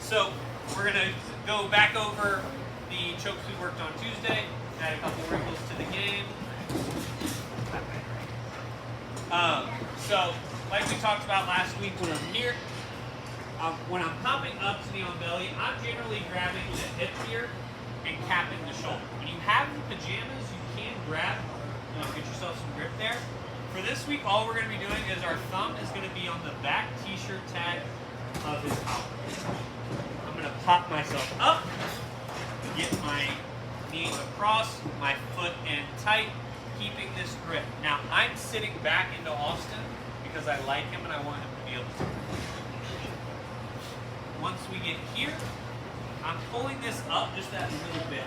So we're gonna go back over the chokes we worked on Tuesday, add a couple wrinkles to the game. So like we talked about last week when I'm here, when I'm popping up to the on belly, I'm generally grabbing the hip here and capping the shoulder. When you have the pajamas, you can grab, get yourself some grip there. For this week, all we're going to be doing is our thumb is going to be on the back t-shirt tag of his collar. I'm going to pop myself up, get my knee across, my foot in tight, keeping this grip. Now, I'm sitting back into Austin because I like him and I want him to be able to. Once we get here, I'm pulling this up just that little bit.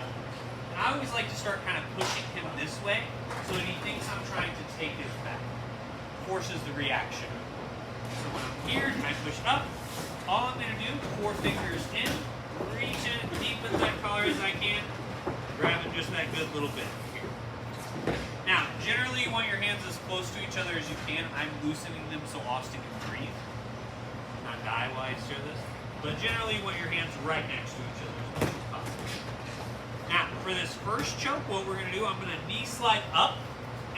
And I always like to start kind of pushing him this way so that he thinks I'm trying to take his back. Forces the reaction. So when I'm here, I push up. All I'm going to do, 4 fingers in, reach in deep in that collar as I can, grabbing just that good little bit here. Now, generally you want your hands as close to each other as you can. I'm loosening them so Austin can breathe, not die while I stir this. But generally you want your hands right next to each other as much as possible. Now, for this first choke, what we're going to do, I'm going to knee slide up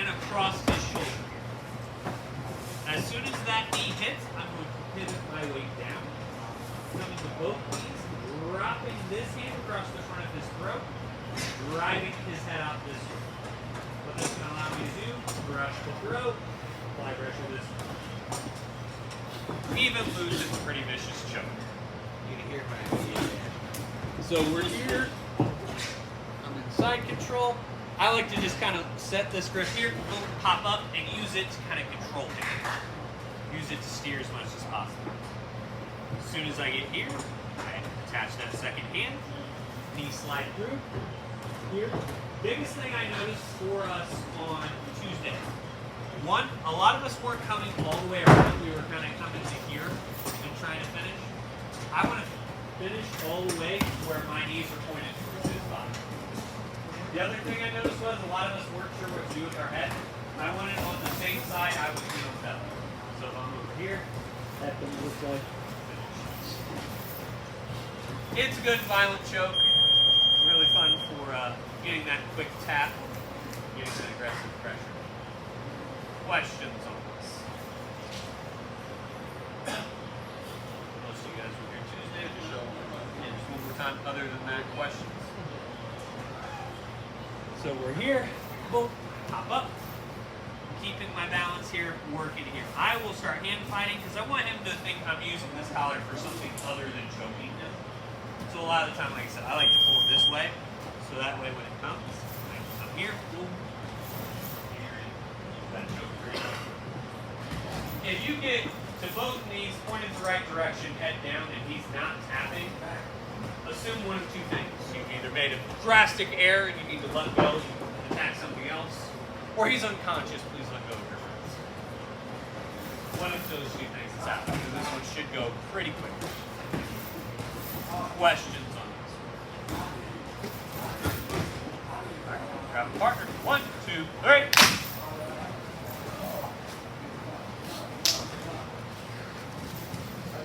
and across his shoulder. As soon as that knee hits, I'm going to pivot my weight down, coming to both knees, dropping this hand across the front of his throat, driving his head out this way. What this is going to allow me to do, brush the throat, apply pressure this way. Even loses a pretty vicious choke. You can hear my So we're here. I'm in side control. I like to just kind of set this grip here, pop up, and use it to kind of control him. Use it to steer as much as possible. As soon as I get here, I attach that second hand, knee slide through, here. Biggest thing I noticed for us on Tuesday, one, a lot of us weren't coming all the way around. We were kind of coming to here and trying to finish. I want to finish all the way to where my knees are pointed towards his body. The other thing I noticed was a lot of us weren't sure what to do with our head. I wanted on the same side, I was feeling better. So if I'm over here, head comes this way. It's a good violent choke. Really fun for getting that quick tap, getting that aggressive pressure. Questions on this? Most of you guys were here Tuesday. Just one more time. Other than that, questions? So we're here, boom, pop up, keeping my balance here, working here. I will start hand fighting because I want him to think I'm using this collar for something other than choking him. So a lot of the time, like I said, I like to pull it this way, so that way when it comes, I can come here, boom, here, and that choke through. If you get to both knees pointed the right direction, head down, and he's not tapping, assume one of 2 things. You've either made a drastic error and you need to let go and attack something else, or he's unconscious, please let go of your friends. One of those 2 things is happening, because this one should go pretty quick. Questions on this? All right, grab a partner. 1, 2, 3.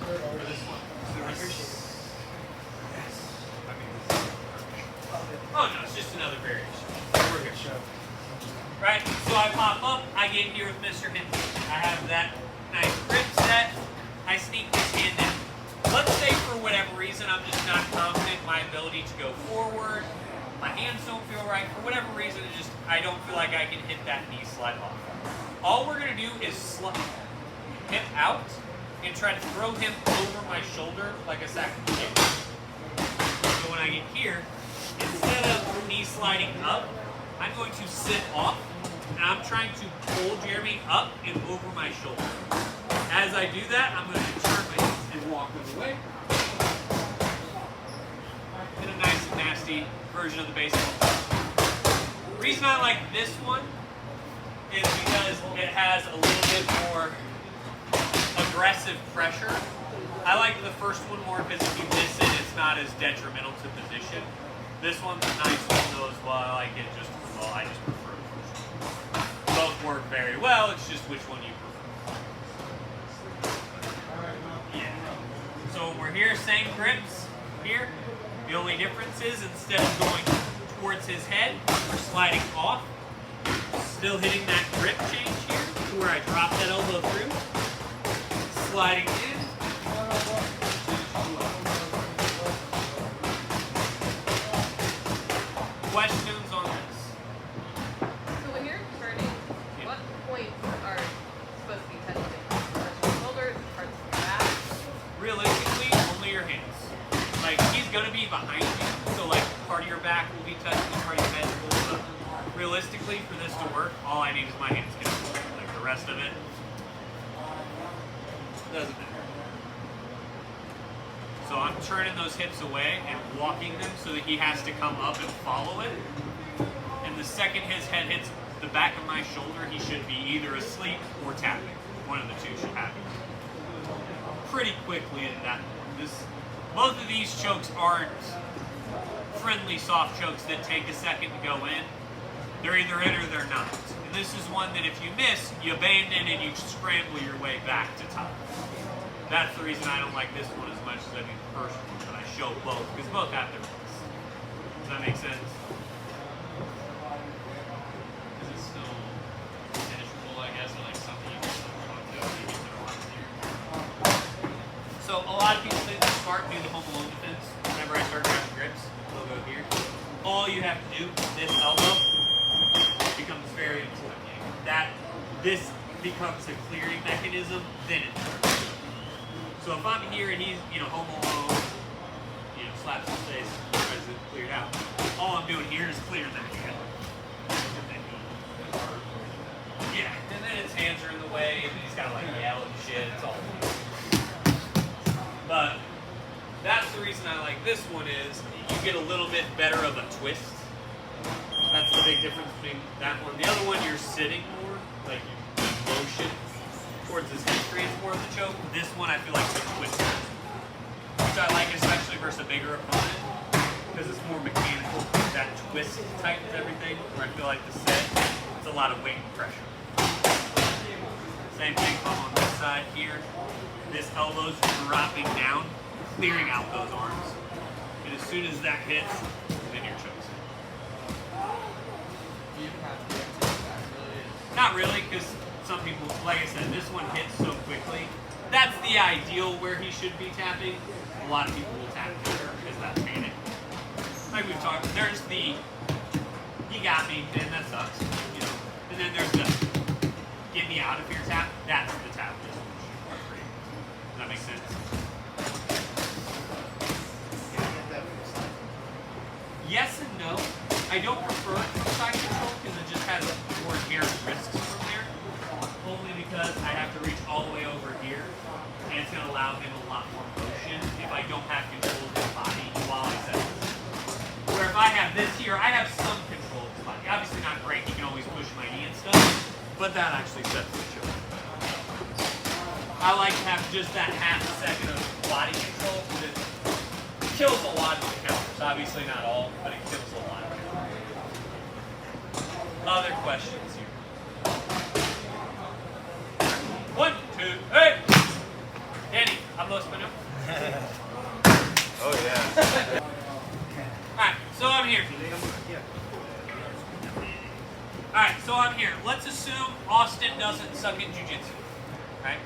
For this one. Oh no, it's just another variation. We're here. Right, so I pop up, I get here with Mr. Hinton. I have that nice grip set. I sneak this hand in. Let's say for whatever reason I'm just not confident in my ability to go forward. My hands don't feel right. For whatever reason, I don't feel like I can hit that knee slide off. All we're going to do is slip him out and try to throw him over my shoulder like a sack of potatoes. So when I get here, instead of knee sliding up, I'm going to sit off, and I'm trying to pull Jeremy up and over my shoulder. As I do that, I'm going to turn my hips and walk them away. In a nice and nasty version of the baseball. The reason I like this one is because it has a little bit more aggressive pressure. I like the first one more because if you miss it, it's not as detrimental to position. This one's a nice one though as well. I like it just as well. I just prefer the first one. Both work very well. It's just which one you prefer. Yeah. So we're here, same grips. here. The only difference is instead of going towards his head, we're sliding off, still hitting that grip change here to where I drop that elbow through, sliding in. Questions on this? So when you're turning, what points are supposed to be touching? Parts of your shoulders, parts of your back? Realistically, only your hands. Like, he's gonna be behind you, so like part of your back will be touching, part of your head will be. Realistically, for this to work, all I need is my hands. Like the rest of it doesn't matter. So I'm turning those hips away and walking them so that he has to come up and follow it. And the second his head hits the back of my shoulder, he should be either asleep or tapping. One of the two should happen. Pretty quickly in that. Both of these chokes aren't friendly soft chokes that take a second to go in. They're either in or they're not. And this is one that if you miss, you abandon and you scramble your way back to top. That's the reason I don't like this one as much as I do the first one, but I show both, because both have their place. Does that make sense? Is it still finishable, I guess, or like something you can want to do if you get to the last year? So a lot of people think it's smart to do the home alone defense. Whenever I start grabbing grips, they'll go here. All you have to do, this elbow becomes very important. This becomes a clearing mechanism, then it starts. So if I'm here and he's, home alone, slaps his face, tries to clear it out. All I'm doing here is clearing that again. Yeah, and then his hands are in the way, and he's gotta yell and shit. It's all. But that's the reason I like this one is you get a little bit better of a twist. That's the big difference between that one. The other one you're sitting more, like you motion towards his head creates more of the choke. This one I feel like it's a twist. Which I like especially versus a bigger opponent because it's more mechanical. That twist tightens everything where I feel like the set, it's a lot of weight and pressure. Same thing on this side here. This elbow's dropping down, clearing out those arms. And as soon as that hits, then you're chosen. Do you even have to get to that really? Not really, because some people, like I said, this one hits so quickly. That's the ideal where he should be tapping. A lot of people will tap here because that panic. Like we've talked, there's the, he got me, and that sucks, And then there's the, get me out of here tap. That's the tap. Does that make sense? Yes and no. I don't prefer side control because it just has more inherent risks from there. Only because I have to reach all the way over here, and it's going to allow him a lot more motion if I don't have control of his body while I set this. Where if I have this here, I have some control of his body. Obviously not great, he can always push my knee and stuff, but that actually sets the show. I like to have just that half second of body control because it kills a lot of the counters. Obviously not all, but it kills a lot of counters. Other questions here? 1, 2, 3. Danny, hablo español? Oh yeah. Alright, so I'm here. Alright, so I'm here. Let's assume Austin doesn't suck at jiu-jitsu. Right?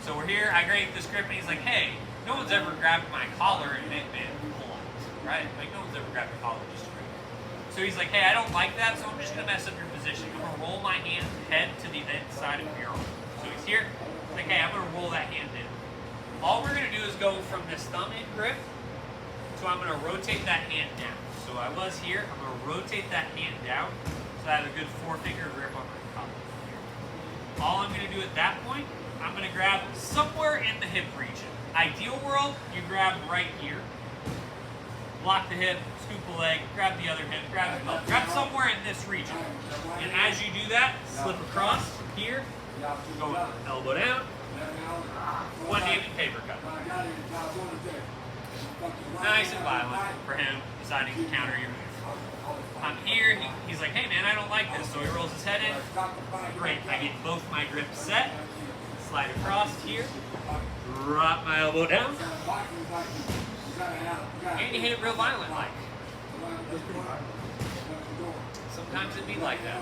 So we're here, I grab this grip, and he's like, hey, no one's ever grabbed my collar and it been pulled. Right? Like, no one's ever grabbed a collar just to grip. So he's like, hey, I don't like that, so I'm just going to mess up your position. I'm going to roll my head to the inside of your arm. So he's here. Like, hey, I'm going to roll that hand in. All we're going to do is go from this thumb in grip, so I'm going to rotate that hand down. So I was here, I'm going to rotate that hand down, so I have a good 4-finger grip on my collar. All I'm going to do at that point, I'm going to grab somewhere in the hip region. Ideal world, you grab right here, block the hip, scoop the leg, grab the other hip, grab the belt. Grab somewhere in this region. And as you do that, slip across here, go elbow down, one-handed paper cut. Nice and violent for him deciding to counter your move. I'm here, he's like, hey man, I don't like this, so he rolls his head in. Great, I get both my grips set, slide across here, drop my elbow down, And you hit it real violent like. Sometimes it'd be like that.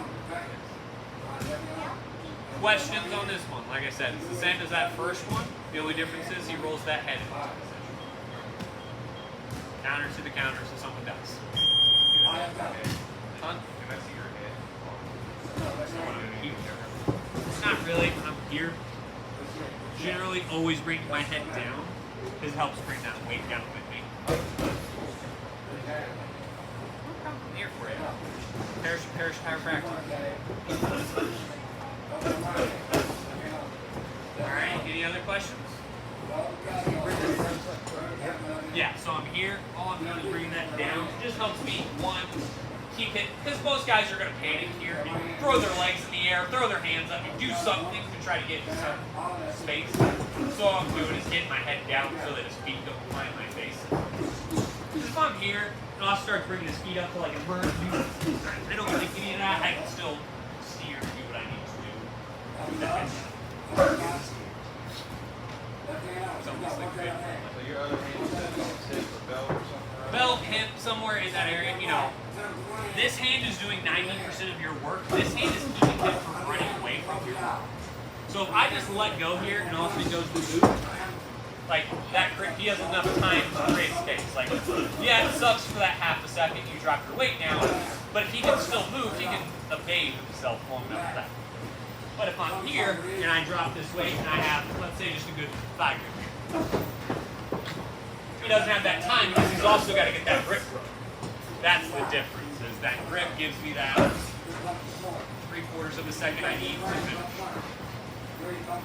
Questions on this one? Like I said, it's the same as that first one. The only difference is he rolls that head into position. Counter to the counter, so someone dies. Fun? Not really. When I'm here, generally always bringing my head down. This helps bring that weight down with me. I'm here for you. Parish chiropractor. Alright, any other questions? Yeah, so I'm here. All I'm doing is bringing that down. It just helps me, one, keep it, because most guys are going to panic here and throw their legs in the air, throw their hands up, and do something to try to get some space. So all I'm doing is getting my head down so that his feet don't fly in my face. Because if I'm here, and I'll start bringing his feet up to like a bird, I don't think any of that. I can still steer and do what I need to do. With that head down. Something's like that. So your other hand is on stick or belt or something? Belt, hip, somewhere in that area, you know. This hand is doing 90% of your work. This hand is keeping him from running away from your arm. So if I just let go here and all he goes to move, like that grip, he has enough time to create space. Like, yeah, it sucks for that half a second you drop your weight down, but if he can still move, he can evade himself long enough for that. But if I'm here and I drop this weight and I have, let's say, just a good thigh grip here. He doesn't have that time because he's also got to get that grip. That's the difference, is that grip gives me that 3/4 of a second I need to finish.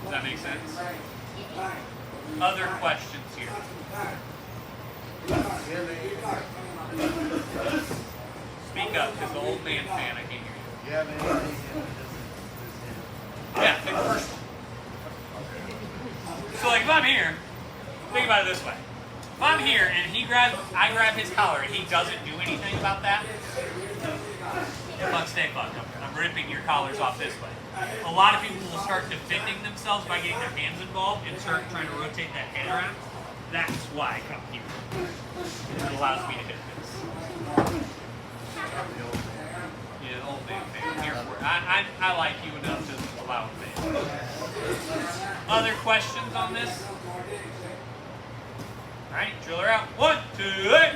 Does that make sense? Other questions here? Speak up, because the old man fan, I can't hear you. Yeah, man. Yeah, take the first one. So like if I'm here, think about it this way. If I'm here and I grab his collar and he doesn't do anything about that, stay fucked. I'm ripping your collars off this way. A lot of people will start defending themselves by getting their hands involved and start trying to rotate that head around. That's why I come here. It allows me to hit this. Yeah, the old man thing. I'm here for it. I like you enough to allow it. Other questions on this? Alright, drill her out. 1, 2, 3.